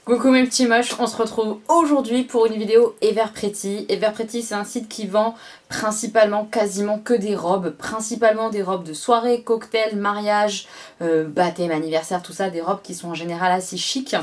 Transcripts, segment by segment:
Coucou mes petits moches, on se retrouve aujourd'hui pour une vidéo Everpretty. Everpretty, c'est un site qui vend principalement quasiment que des robes, principalement des robes de soirée, cocktail, mariage, baptême, anniversaire, tout ça, des robes qui sont en général assez chic,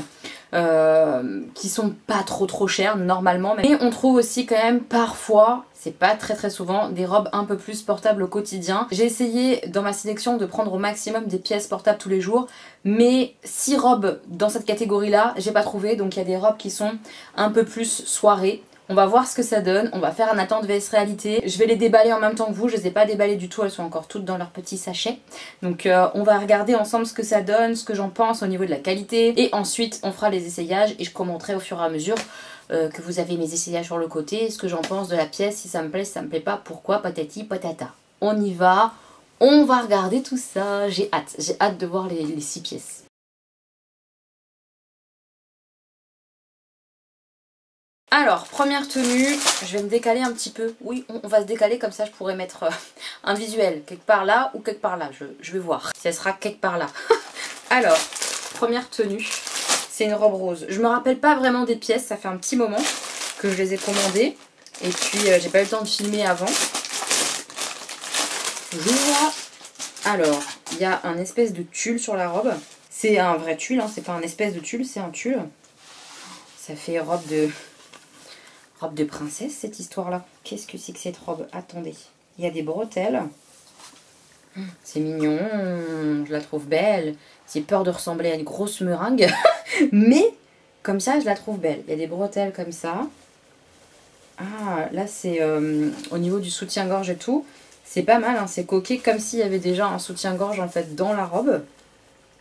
qui sont pas trop chères normalement, mais on trouve aussi quand même parfois, c'est pas très souvent, des robes un peu plus portables au quotidien. J'ai essayé dans ma sélection de prendre au maximum des pièces portables tous les jours, mais 6 robes dans cette catégorie là j'ai pas trouvé, donc il y a des robes qui sont un peu plus soirée. On va voir ce que ça donne, on va faire un attente vs réalité. Je vais les déballer en même temps que vous, je les ai pas déballées du tout, elles sont encore toutes dans leur petit sachet. Donc on va regarder ensemble ce que ça donne, ce que j'en pense au niveau de la qualité. Et ensuite on fera les essayages et je commenterai au fur et à mesure que vous avez mes essayages sur le côté, ce que j'en pense de la pièce, si ça me plaît, si ça me plaît pas, pourquoi, patati patata. On y va, on va regarder tout ça, j'ai hâte de voir les 6 pièces. Alors, première tenue, je vais me décaler un petit peu. Oui, on va se décaler, comme ça je pourrais mettre un visuel quelque part là ou quelque part là. Je vais voir si elle sera quelque part là. Alors, première tenue, c'est une robe rose. Je me rappelle pas vraiment des pièces, ça fait un petit moment que je les ai commandées. Et puis, j'ai pas eu le temps de filmer avant. J'ouvre. Alors, il y a un espèce de tulle sur la robe. C'est un vrai tulle, hein, c'est pas un espèce de tulle, c'est un tulle. Ça fait robe de princesse, cette histoire-là. Qu'est-ce que c'est que cette robe? Attendez. Il y a des bretelles. C'est mignon. Je la trouve belle. J'ai peur de ressembler à une grosse meringue. Mais, comme ça, je la trouve belle. Il y a des bretelles comme ça. Ah, là, c'est au niveau du soutien-gorge et tout. C'est pas mal, hein, c'est coquet, comme s'il y avait déjà un soutien-gorge, en fait, dans la robe.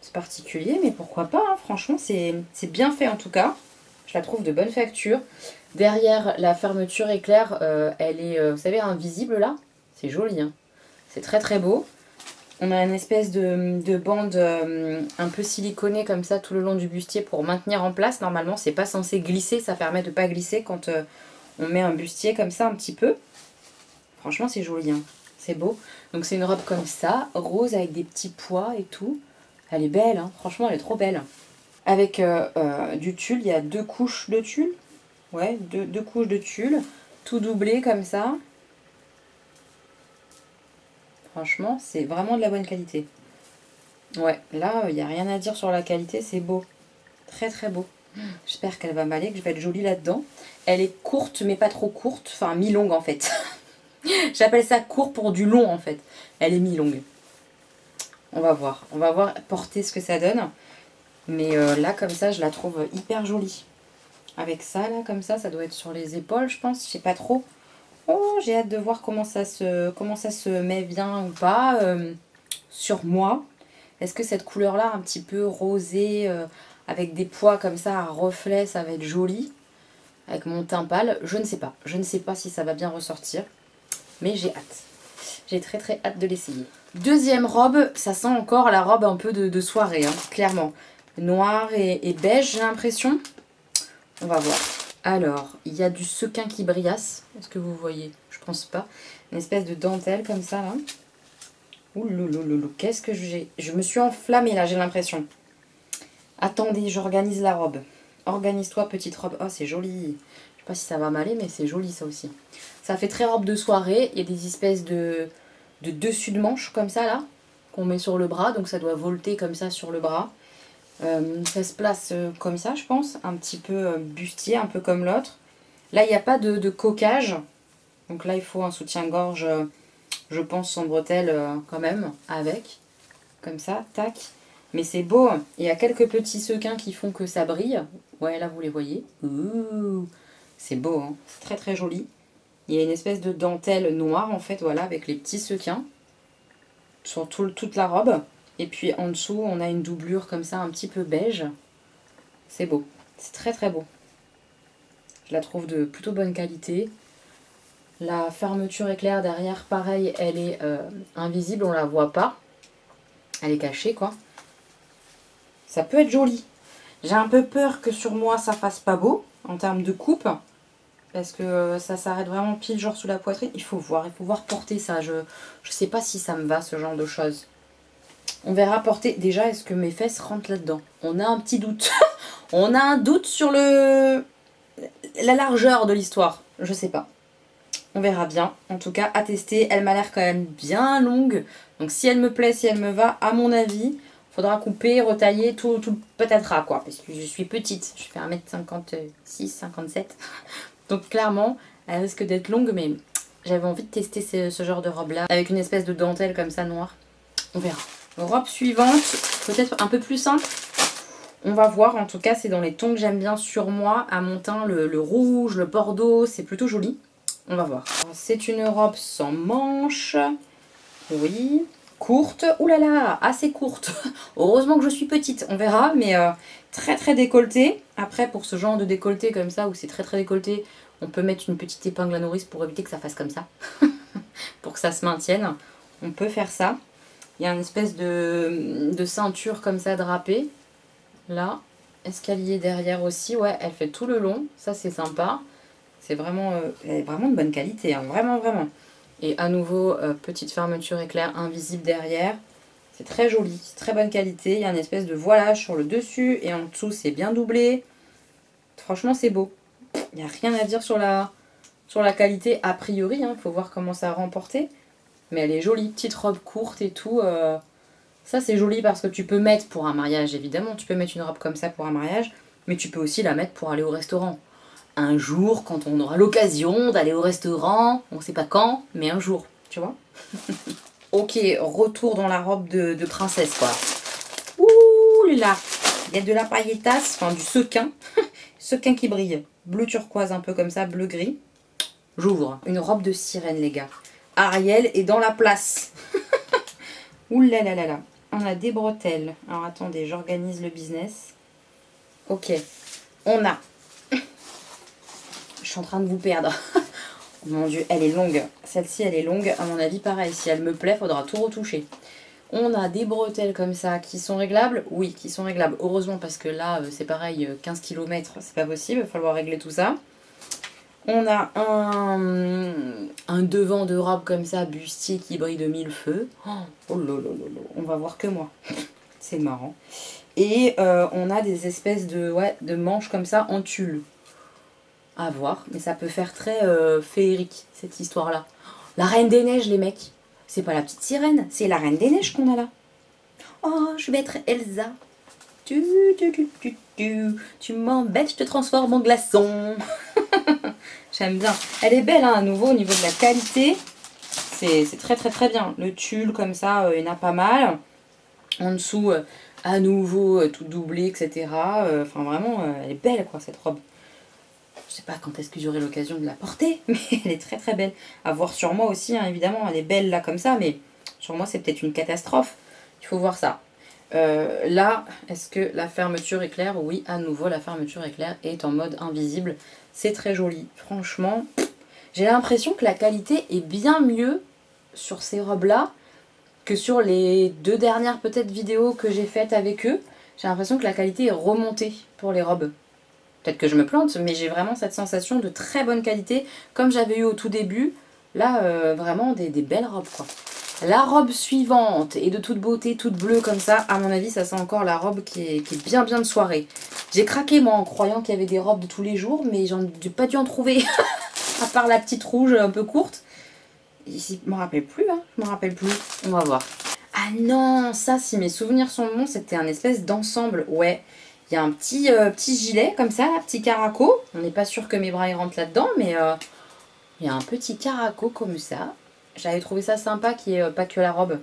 C'est particulier, mais pourquoi pas, hein, franchement, c'est bien fait, en tout cas. Je la trouve de bonne facture. Derrière, la fermeture éclair, elle est, vous savez, invisible là. C'est joli, hein. C'est très beau. On a une espèce de bande un peu siliconée comme ça tout le long du bustier pour maintenir en place. Normalement, c'est pas censé glisser, ça permet de pas glisser quand on met un bustier comme ça un petit peu. Franchement, c'est joli, hein. C'est beau. Donc c'est une robe comme ça, rose avec des petits pois et tout. Elle est belle, hein. Franchement, elle est trop belle. Avec du tulle, il y a 2 couches de tulle. Ouais, deux couches de tulle, tout doublé comme ça. Franchement, c'est vraiment de la bonne qualité. Ouais, là, il n'y a rien à dire sur la qualité, c'est beau. Très beau. J'espère qu'elle va m'aller, que je vais être jolie là-dedans. Elle est courte, mais pas trop courte. Enfin, mi-longue en fait. J'appelle ça court pour du long en fait. Elle est mi-longue. On va voir porter ce que ça donne. Mais là, comme ça, je la trouve hyper jolie. Avec ça, là, comme ça doit être sur les épaules, je pense. Je sais pas trop. Oh, j'ai hâte de voir comment ça se met bien ou pas sur moi. Est-ce que cette couleur-là, un petit peu rosée, avec des pois comme ça à reflets, ça va être joli. Avec mon teint pâle, je ne sais pas. Je ne sais pas si ça va bien ressortir. Mais j'ai hâte. J'ai très hâte de l'essayer. Deuxième robe, ça sent encore la robe un peu de soirée, hein, clairement. Noir et beige, j'ai l'impression. On va voir. Alors, il y a du sequin qui brillasse. Est-ce que vous voyez? Je pense pas. Une espèce de dentelle comme ça, là. Ouh loulou, qu'est-ce que j'ai? Je me suis enflammée, là, j'ai l'impression. Attendez, j'organise la robe. Organise-toi, petite robe. Oh, c'est joli. Je sais pas si ça va m'aller, mais c'est joli, ça aussi. Ça fait très robe de soirée. Il y a des espèces de dessus de manches, comme ça, là, qu'on met sur le bras. Donc, ça doit volter comme ça sur le bras. Ça se place comme ça, je pense, un petit peu bustier, un peu comme l'autre. Là, il n'y a pas de coquage, donc là, il faut un soutien-gorge, je pense, sans bretelles quand même, avec, comme ça, tac. Mais c'est beau, il y a quelques petits sequins qui font que ça brille. Ouais, là, vous les voyez. C'est beau, hein. C'est très joli. Il y a une espèce de dentelle noire, en fait, voilà, avec les petits sequins sur toute la robe. Et puis en dessous, on a une doublure comme ça, un petit peu beige. C'est beau. C'est très beau. Je la trouve de plutôt bonne qualité. La fermeture éclair derrière, pareil, elle est invisible, on la voit pas. Elle est cachée, quoi. Ça peut être joli. J'ai un peu peur que sur moi, ça fasse pas beau, en termes de coupe. Parce que ça s'arrête vraiment pile genre sous la poitrine. Il faut voir porter ça. Je sais pas si ça me va, ce genre de choses. On verra porter. Déjà, est-ce que mes fesses rentrent là-dedans? On a un petit doute. On a un doute sur la largeur de l'histoire. Je sais pas. On verra bien. En tout cas, à tester. Elle m'a l'air quand même bien longue. Donc si elle me plaît, si elle me va, à mon avis, faudra couper, retailler, tout le patatras, quoi. Parce que je suis petite. Je fais 1m56, 57. Donc clairement, elle risque d'être longue, mais j'avais envie de tester ce genre de robe-là. Avec une espèce de dentelle comme ça, noire. On verra. Robe suivante, peut-être un peu plus simple. On va voir, en tout cas, c'est dans les tons que j'aime bien sur moi. À mon teint, le rouge, le bordeaux, c'est plutôt joli. On va voir. C'est une robe sans manches. Oui. Courte. Ouh là là, assez courte. Heureusement que je suis petite, on verra. Mais très très décolletée. Après, pour ce genre de décolleté comme ça, où c'est très très décolleté, on peut mettre une petite épingle à nourrice pour éviter que ça fasse comme ça. Pour que ça se maintienne. On peut faire ça. Il y a une espèce de ceinture comme ça drapée. Là. Escalier derrière aussi. Ouais, elle fait tout le long. Ça, c'est sympa. C'est vraiment, elle est vraiment de bonne qualité. Hein. Vraiment, vraiment. Et à nouveau, petite fermeture éclair invisible derrière. C'est très joli. C'est très bonne qualité. Il y a une espèce de voilage sur le dessus. Et en dessous, c'est bien doublé. Franchement, c'est beau. Il n'y a rien à dire sur la qualité a priori. Il faut voir comment ça a remporté. Mais elle est jolie, petite robe courte et tout. Ça, c'est joli parce que tu peux mettre pour un mariage, évidemment. Tu peux mettre une robe comme ça pour un mariage. Mais tu peux aussi la mettre pour aller au restaurant. Un jour, quand on aura l'occasion d'aller au restaurant. On ne sait pas quand, mais un jour. Tu vois. Ok, retour dans la robe de princesse, quoi. Ouh là. Il y a de la paillettasse, enfin du sequin. Sequin qui brille. Bleu turquoise, un peu comme ça, bleu gris. J'ouvre. Une robe de sirène, les gars. Ariel est dans la place. Ouh là là là là. On a des bretelles. Alors attendez, j'organise le business. Ok. On a. Je suis en train de vous perdre. Oh mon dieu, elle est longue. Celle-ci, elle est longue. À mon avis, pareil. Si elle me plaît, faudra tout retoucher. On a des bretelles comme ça qui sont réglables. Oui, qui sont réglables. Heureusement, parce que là, c'est pareil, 15 km, c'est pas possible. Il va falloir régler tout ça. On a un devant de robe comme ça, bustier qui brille de mille feux. Oh lolo, on va voir que moi. C'est marrant. Et on a des espèces de manches comme ça en tulle. À voir, mais ça peut faire très féerique, cette histoire-là. La Reine des Neiges, les mecs. C'est pas la petite sirène, c'est la Reine des Neiges qu'on a là. Oh, je vais être Elsa. Tu m'embêtes, je te transforme en glaçon. J'aime bien. Elle est belle, hein, à nouveau, au niveau de la qualité. C'est très très très bien. Le tulle, comme ça, il y en a pas mal. En dessous, à nouveau, tout doublé, etc. Enfin, vraiment, elle est belle, quoi, cette robe. Je sais pas quand est-ce que j'aurai l'occasion de la porter, mais elle est très très belle. À voir sur moi aussi, hein, évidemment, elle est belle là, comme ça, mais sur moi, c'est peut-être une catastrophe. Il faut voir ça. Là, est-ce que la fermeture éclair? Oui, à nouveau, la fermeture éclair est en mode invisible. C'est très joli. Franchement, j'ai l'impression que la qualité est bien mieux sur ces robes-là que sur les 2 dernières peut-être vidéos que j'ai faites avec eux. J'ai l'impression que la qualité est remontée pour les robes. Peut-être que je me plante, mais j'ai vraiment cette sensation de très bonne qualité, comme j'avais eu au tout début. Là, vraiment des belles robes, quoi. La robe suivante est de toute beauté, toute bleue comme ça. À mon avis, ça sent encore la robe qui est bien bien de soirée. J'ai craqué moi en croyant qu'il y avait des robes de tous les jours, mais j'ai pas dû en trouver. À part la petite rouge un peu courte. Je me rappelle plus, hein. Je me rappelle plus. On va voir. Ah non, ça, si mes souvenirs sont bons, c'était un espèce d'ensemble. Ouais, il y a un petit gilet comme ça, là, petit caraco. On n'est pas sûr que mes bras y rentrent là-dedans, mais il y a un petit caraco comme ça. J'avais trouvé ça sympa qu'il n'y ait pas que la robe.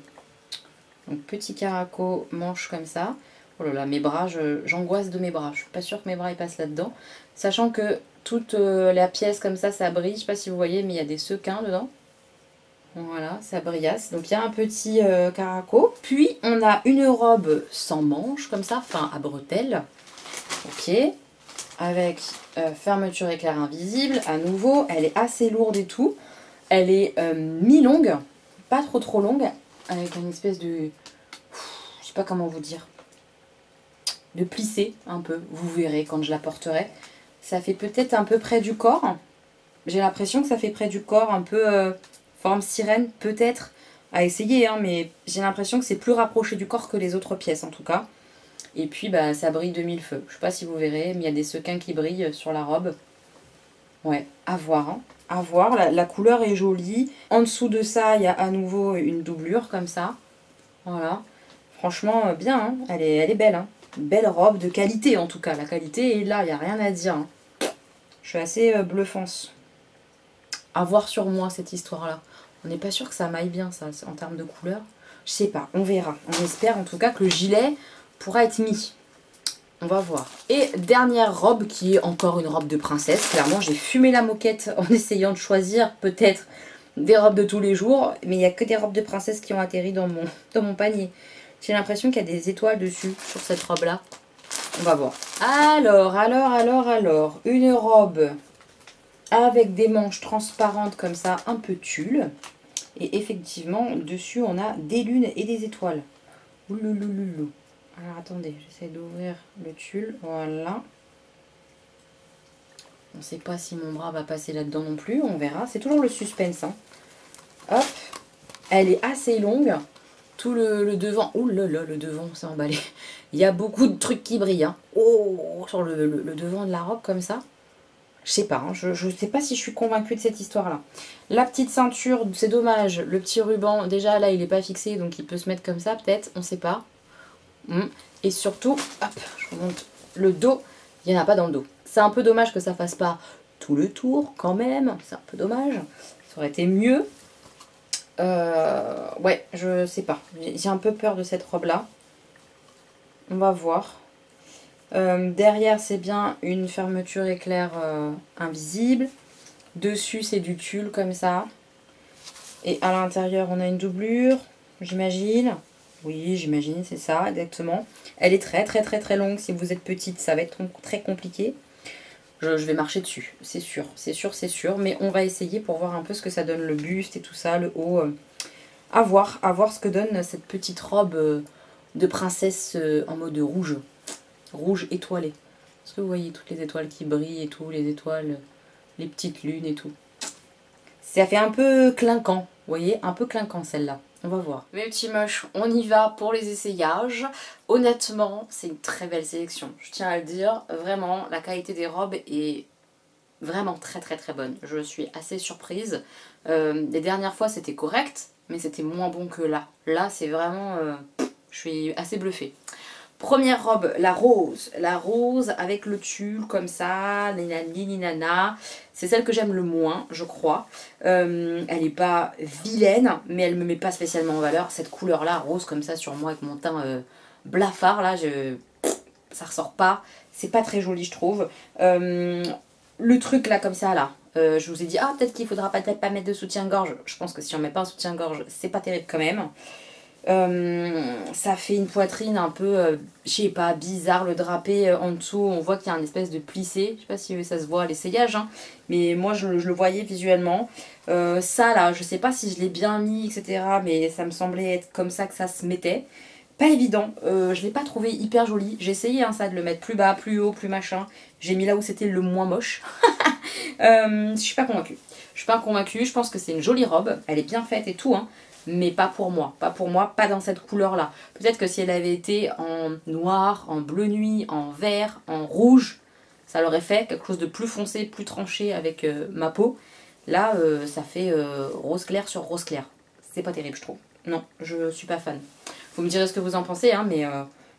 Donc petit caraco, manche comme ça. Oh là là, mes bras, j'angoisse de mes bras. Je suis pas sûre que mes bras ils passent là-dedans. Sachant que toute la pièce comme ça brille. Je sais pas si vous voyez, mais il y a des sequins dedans. Voilà, ça brillasse. Donc il y a un petit caraco. Puis on a une robe sans manche comme ça, enfin à bretelles. Ok. Avec fermeture éclair invisible. À nouveau, elle est assez lourde et tout. Elle est mi-longue, pas trop longue, avec une espèce de... Je sais pas comment vous dire. De plissé un peu, vous verrez quand je la porterai. Ça fait peut-être un peu près du corps. J'ai l'impression que ça fait près du corps, un peu forme sirène, peut-être. à essayer, hein, mais j'ai l'impression que c'est plus rapproché du corps que les autres pièces en tout cas. Et puis bah ça brille de mille feux. Je sais pas si vous verrez, mais il y a des sequins qui brillent sur la robe. Ouais, à voir, hein. À voir, la couleur est jolie. En dessous de ça, il y a à nouveau une doublure comme ça. Voilà. Franchement, bien, hein. Elle est belle, hein. Belle robe de qualité en tout cas. La qualité est là, il n'y a rien à dire, hein. Je suis assez bluffante. À voir sur moi cette histoire-là. On n'est pas sûr que ça m'aille bien, ça, en termes de couleur. Je sais pas, on verra. On espère en tout cas que le gilet pourra être mis. On va voir. Et dernière robe qui est encore une robe de princesse. Clairement, j'ai fumé la moquette en essayant de choisir peut-être des robes de tous les jours. Mais il n'y a que des robes de princesse qui ont atterri dans mon panier. J'ai l'impression qu'il y a des étoiles dessus sur cette robe-là. On va voir. Alors. Une robe avec des manches transparentes comme ça, un peu tulle. Et effectivement, dessus, on a des lunes et des étoiles. Ouloulouloulou. Alors attendez, j'essaie d'ouvrir le tulle. Voilà. On ne sait pas si mon bras va passer là-dedans non plus. On verra. C'est toujours le suspense, hein. Hop. Elle est assez longue. Tout le devant. Ouh là là, le devant s'est emballé. Il y a beaucoup de trucs qui brillent, hein. Oh, sur le devant de la robe comme ça. Je sais pas, hein, je sais pas si je suis convaincue de cette histoire-là. La petite ceinture, c'est dommage. Le petit ruban, déjà là, il n'est pas fixé, donc il peut se mettre comme ça, peut-être. On sait pas. Et surtout, hop, je vous montre le dos. Il n'y en a pas dans le dos. C'est un peu dommage que ça fasse pas tout le tour, quand même. C'est un peu dommage. Ça aurait été mieux. Ouais, je sais pas. J'ai un peu peur de cette robe-là. On va voir. Derrière, c'est bien une fermeture éclair invisible. Dessus, c'est du tulle comme ça. Et à l'intérieur, on a une doublure, j'imagine. Oui, j'imagine, c'est ça, exactement. Elle est très longue. Si vous êtes petite, ça va être très compliqué. Je vais marcher dessus, c'est sûr. Mais on va essayer pour voir un peu ce que ça donne, le buste et tout ça, le haut. À voir ce que donne cette petite robe de princesse en mode rouge. Rouge étoilé. Est-ce que vous voyez toutes les étoiles qui brillent et tout, les étoiles, les petites lunes et tout. Ça fait un peu clinquant, vous voyez, un peu clinquant celle-là. On va voir. Mes petits moches, on y va pour les essayages. Honnêtement, c'est une très belle sélection. Je tiens à le dire, vraiment, la qualité des robes est vraiment très bonne. Je suis assez surprise. Les dernières fois, c'était correct, mais c'était moins bon que là. Là, c'est vraiment... je suis assez bluffée. Première robe, la rose avec le tulle comme ça, ninana. C'est celle que j'aime le moins, je crois. Elle n'est pas vilaine, mais elle me met pas spécialement en valeur. Cette couleur-là, rose comme ça sur moi avec mon teint blafard, là, ça ressort pas. C'est pas très joli, je trouve. Le truc là, comme ça, là, je vous ai dit, ah, peut-être qu'il faudra peut-être pas mettre de soutien-gorge. Je pense que si on met pas un soutien-gorge, c'est pas terrible quand même. Ça fait une poitrine un peu, je sais pas, bizarre, le drapé en dessous, on voit qu'il y a une espèce de plissé, je sais pas si ça se voit à l'essayage, hein, mais moi je le voyais visuellement. Ça là, je sais pas si je l'ai bien mis, etc., mais ça me semblait être comme ça que ça se mettait. Pas évident, je l'ai pas trouvé hyper joli, j'ai essayé ça de le mettre plus bas, plus haut, plus machin, j'ai mis là où c'était le moins moche. Je suis pas convaincue. Je pense que c'est une jolie robe, elle est bien faite et tout, hein. Mais pas pour moi, pas dans cette couleur-là. Peut-être que si elle avait été en noir, en bleu nuit, en vert, en rouge, ça l'aurait fait quelque chose de plus foncé, plus tranché avec ma peau. Là, ça fait rose clair sur rose clair. C'est pas terrible, je trouve. Non, je suis pas fan. Vous me direz ce que vous en pensez, hein, mais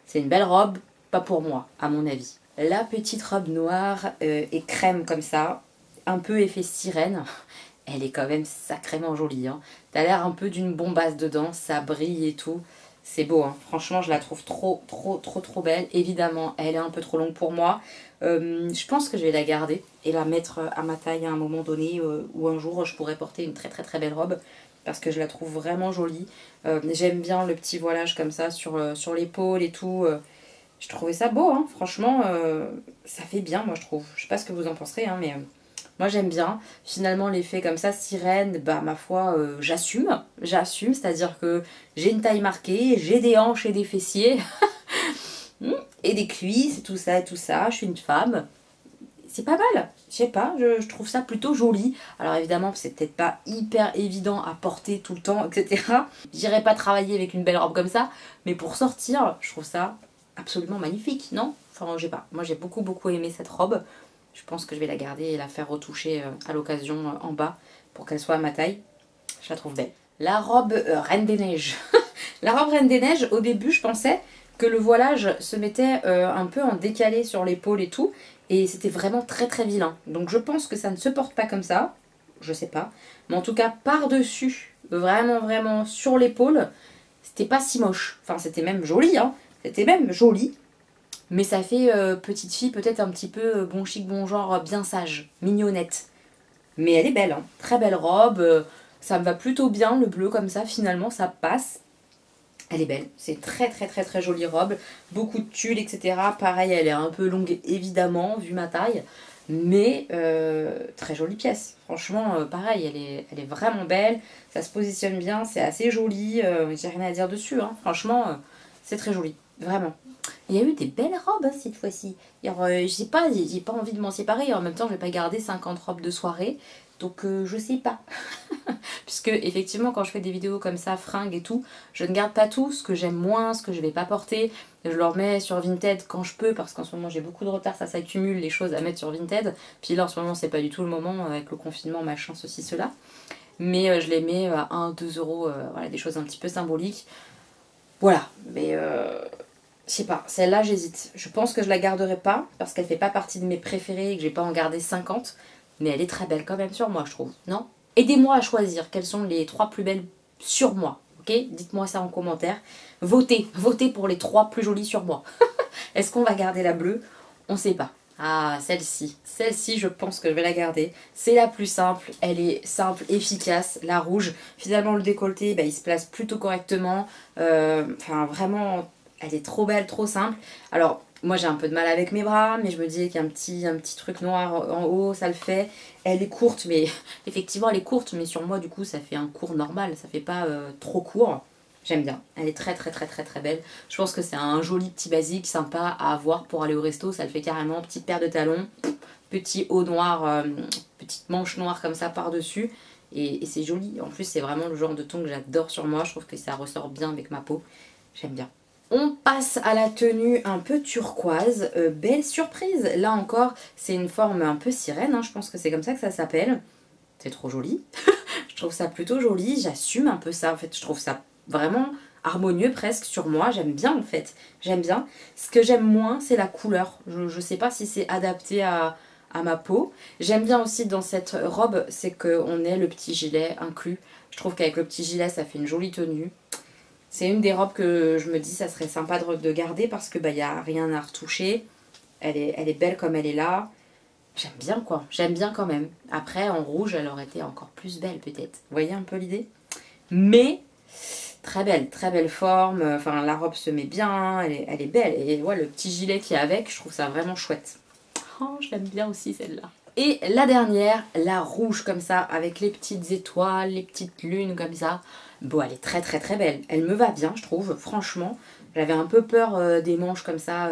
c'est une belle robe, pas pour moi, à mon avis. La petite robe noire et crème comme ça, un peu effet sirène. Elle est quand même sacrément jolie, hein. T'as l'air un peu d'une bombasse dedans, ça brille et tout. C'est beau, hein. Franchement, je la trouve trop belle. Évidemment, elle est un peu trop longue pour moi. Je pense que je vais la garder et la mettre à ma taille à un moment donné où un jour je pourrais porter une très belle robe parce que je la trouve vraiment jolie. J'aime bien le petit voilage comme ça sur l'épaule et tout. Je trouvais ça beau, hein. Franchement, ça fait bien, moi je trouve. Je sais pas ce que vous en penserez, hein, mais... moi j'aime bien, finalement l'effet comme ça, sirène, bah ma foi j'assume, c'est-à-dire que j'ai une taille marquée, j'ai des hanches et des fessiers, et des cuisses et tout ça, je suis une femme, c'est pas mal. Je sais pas, je trouve ça plutôt joli. Alors évidemment, c'est peut-être pas hyper évident à porter tout le temps, etc. J'irai pas travailler avec une belle robe comme ça, mais pour sortir, je trouve ça absolument magnifique, non? Enfin, je sais pas. Moi, j'ai beaucoup aimé cette robe. Je pense que je vais la garder et la faire retoucher à l'occasion en bas pour qu'elle soit à ma taille. Je la trouve belle. La robe Reine des Neiges. La robe Reine des Neiges, au début, je pensais que le voilage se mettait un peu en décalé sur l'épaule et tout. Et c'était vraiment très vilain. Donc je pense que ça ne se porte pas comme ça. Je sais pas. Mais en tout cas, par-dessus, vraiment sur l'épaule, c'était pas si moche. Enfin, c'était même joli, hein. C'était même joli. Mais ça fait petite fille peut-être un petit peu bon chic, bon genre, bien sage, mignonnette. Mais elle est belle, hein. Très belle robe. Ça me va plutôt bien, le bleu comme ça, finalement, ça passe. Elle est belle, c'est très jolie robe, beaucoup de tulle, etc. Pareil, elle est un peu longue évidemment, vu ma taille, mais très jolie pièce. Franchement, pareil, elle est vraiment belle, ça se positionne bien, c'est assez joli, j'ai rien à dire dessus, hein. Franchement, c'est très joli, vraiment. Il y a eu des belles robes hein, cette fois-ci. Je sais pas, j'ai pas envie de m'en séparer, en même temps je vais pas garder 50 robes de soirée, donc je sais pas. Puisque effectivement quand je fais des vidéos comme ça, fringues et tout, je ne garde pas tout, ce que j'aime moins, ce que je vais pas porter. Je le remets sur Vinted quand je peux, parce qu'en ce moment j'ai beaucoup de retard, ça s'accumule les choses à mettre sur Vinted. Puis là en ce moment c'est pas du tout le moment avec le confinement, machin, ceci, cela. Mais je les mets à 1, 2 euros, voilà, des choses un petit peu symboliques. Voilà, mais je sais pas, celle-là j'hésite. Je pense que je la garderai pas, parce qu'elle fait pas partie de mes préférées et que je vais pas en garder 50. Mais elle est très belle quand même sur moi, je trouve, non? Aidez-moi à choisir quelles sont les 3 plus belles sur moi, ok? Dites-moi ça en commentaire. Votez pour les 3 plus jolies sur moi. Est-ce qu'on va garder la bleue? On sait pas. Ah, celle-ci, je pense que je vais la garder. C'est la plus simple, elle est simple, efficace. La rouge, finalement le décolleté, bah, il se place plutôt correctement. Enfin, vraiment, elle est trop belle, trop simple. Alors, moi j'ai un peu de mal avec mes bras, mais je me dis qu'il y a un petit truc noir en haut, ça le fait. Elle est courte, mais effectivement elle est courte, mais sur moi du coup ça fait un court normal, ça fait pas trop court. J'aime bien, elle est très belle. Je pense que c'est un joli petit basique sympa à avoir pour aller au resto, ça le fait carrément. Petite paire de talons, petit haut noir, petite manche noire comme ça par-dessus. Et c'est joli, en plus c'est vraiment le genre de ton que j'adore sur moi, je trouve que ça ressort bien avec ma peau. J'aime bien. On passe à la tenue un peu turquoise, belle surprise. Là encore, c'est une forme un peu sirène, hein, je pense que c'est comme ça que ça s'appelle. C'est trop joli. Je trouve ça plutôt joli, j'assume un peu ça en fait. Je trouve ça vraiment harmonieux presque sur moi, j'aime bien en fait. J'aime bien. Ce que j'aime moins, c'est la couleur. Je sais pas si c'est adapté à ma peau. J'aime bien aussi dans cette robe, c'est qu'on ait le petit gilet inclus. Je trouve qu'avec le petit gilet, ça fait une jolie tenue. C'est une des robes que je me dis ça serait sympa de garder parce que bah, y a rien à retoucher. Elle est belle comme elle est là. J'aime bien quoi, j'aime bien quand même. Après en rouge elle aurait été encore plus belle peut-être. Vous voyez un peu l'idée? Mais très belle forme. Enfin la robe se met bien, elle est belle. Et ouais, le petit gilet qui est avec, je trouve ça vraiment chouette. Oh, je l'aime bien aussi celle-là. Et la dernière, la rouge comme ça, avec les petites étoiles, les petites lunes comme ça. Bon, elle est très belle. Elle me va bien, je trouve, franchement. J'avais un peu peur des manches comme ça,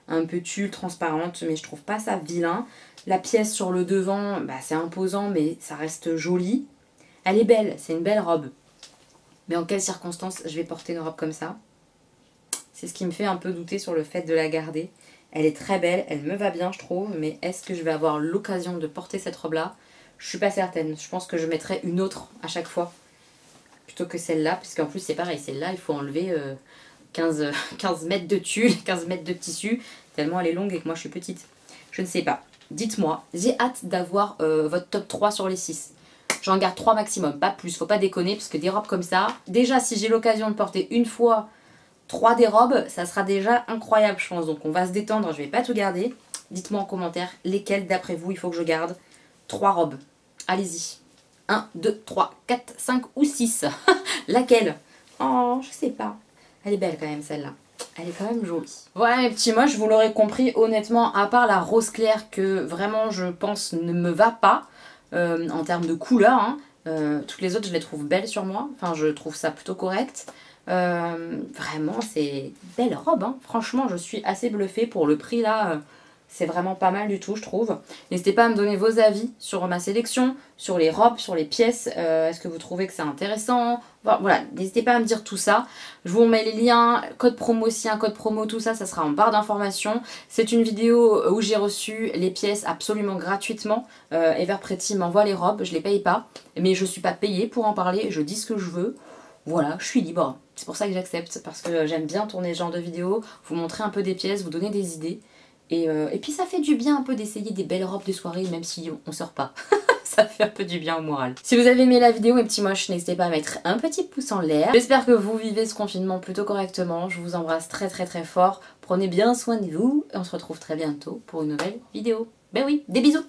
un peu tulle, transparente, mais je trouve pas ça vilain. La pièce sur le devant, bah, c'est imposant, mais ça reste joli. Elle est belle, c'est une belle robe. Mais en quelles circonstances je vais porter une robe comme ça? C'est ce qui me fait un peu douter sur le fait de la garder. Elle est très belle, elle me va bien je trouve, mais est-ce que je vais avoir l'occasion de porter cette robe-là? Je suis pas certaine. Je pense que je mettrai une autre à chaque fois, plutôt que celle-là, puisqu'en plus c'est pareil, celle-là il faut enlever 15 mètres de tulle, 15 mètres de tissu, tellement elle est longue et que moi je suis petite. Je ne sais pas. Dites-moi, j'ai hâte d'avoir votre top 3 sur les 6. J'en garde 3 maximum, pas plus, faut pas déconner, parce que des robes comme ça, déjà si j'ai l'occasion de porter une fois 3 des robes, ça sera déjà incroyable je pense. Donc on va se détendre, je vais pas tout garder. Dites-moi en commentaire lesquelles d'après vous il faut que je garde. 3 robes. Allez-y. 1, 2, 3, 4, 5 ou 6. Laquelle? Oh, je sais pas. Elle est belle quand même celle-là. Elle est quand même jolie. Voilà mes petits moches, vous l'aurez compris, honnêtement, à part la rose claire que vraiment je pense ne me va pas en termes de couleur, hein, toutes les autres je les trouve belles sur moi. Enfin je trouve ça plutôt correct. Vraiment c'est belle robe, hein. Franchement je suis assez bluffée pour le prix là. C'est vraiment pas mal du tout, je trouve. N'hésitez pas à me donner vos avis sur ma sélection, sur les robes, sur les pièces. Est-ce que vous trouvez que c'est intéressant? Voilà, n'hésitez pas à me dire tout ça. Je vous remets les liens, code promo aussi, un code promo, tout ça, ça sera en barre d'informations. C'est une vidéo où j'ai reçu les pièces absolument gratuitement. Everpretty m'envoie les robes, je les paye pas. Mais je suis pas payée pour en parler, je dis ce que je veux. Voilà, je suis libre. C'est pour ça que j'accepte, parce que j'aime bien tourner ce genre de vidéos, vous montrer un peu des pièces, vous donner des idées. Et puis ça fait du bien un peu d'essayer des belles robes de soirée, même si on sort pas. Ça fait un peu du bien au moral. Si vous avez aimé la vidéo, mes petits moches, n'hésitez pas à mettre un petit pouce en l'air. J'espère que vous vivez ce confinement plutôt correctement. Je vous embrasse très très très fort. Prenez bien soin de vous et on se retrouve très bientôt pour une nouvelle vidéo. Ben oui, des bisous!